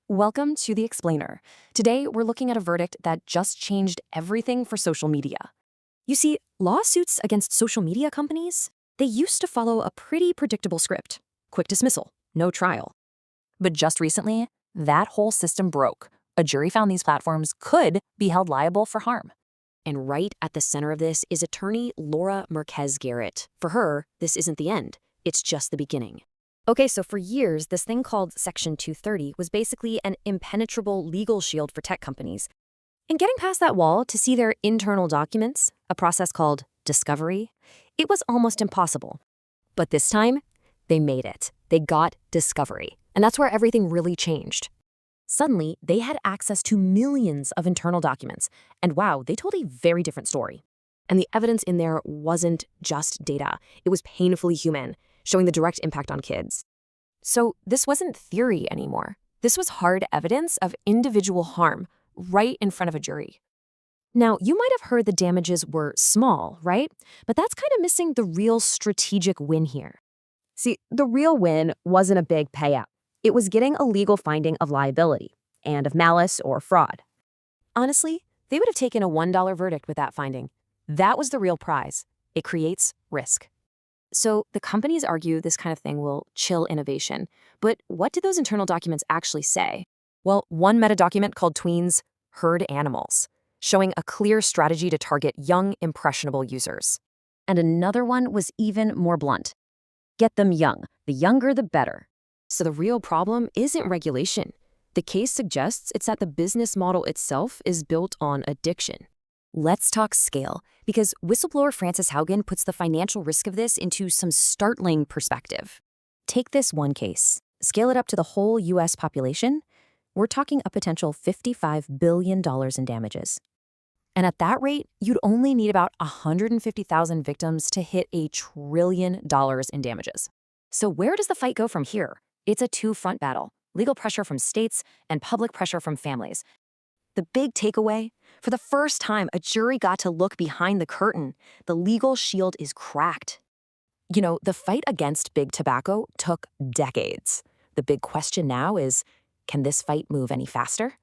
Welcome to The Explainer. Today, we're looking at a verdict that just changed everything for social media. You see, lawsuits against social media companies, they used to follow a pretty predictable script. Quick dismissal, no trial. But just recently, that whole system broke. A jury found these platforms could be held liable for harm. And right at the center of this is attorney Laura Marquez Garrett. For her, this isn't the end. It's just the beginning. Okay, so for years, this thing called Section 230 was basically an impenetrable legal shield for tech companies. And getting past that wall to see their internal documents, a process called discovery, it was almost impossible. But this time, they made it. They got discovery. And that's where everything really changed. Suddenly, they had access to millions of internal documents. And wow, they told a very different story. And the evidence in there wasn't just data. It was painfully human, showing the direct impact on kids. So this wasn't theory anymore. This was hard evidence of individual harm right in front of a jury. Now, you might have heard the damages were small, right? But that's kind of missing the real strategic win here. See, the real win wasn't a big payout. It was getting a legal finding of liability and of malice or fraud. Honestly, they would have taken a $1 verdict with that finding. That was the real prize. It creates risk. So the companies argue this kind of thing will chill innovation. But what do those internal documents actually say? Well, one meta document called Tweens Herd Animals, showing a clear strategy to target young, impressionable users. And another one was even more blunt. Get them young. The younger, the better. So the real problem isn't regulation. The case suggests it's that the business model itself is built on addiction. Let's talk scale, because whistleblower Frances Haugen puts the financial risk of this into some startling perspective. Take this one case. Scale it up to the whole U.S. population. We're talking a potential $55 billion in damages. And at that rate, you'd only need about 150,000 victims to hit $1 trillion in damages. So where does the fight go from here? It's a two-front battle: legal pressure from states and public pressure from families. The big takeaway? For the first time, a jury got to look behind the curtain. The legal shield is cracked. You know, the fight against big tobacco took decades. The big question now is, can this fight move any faster?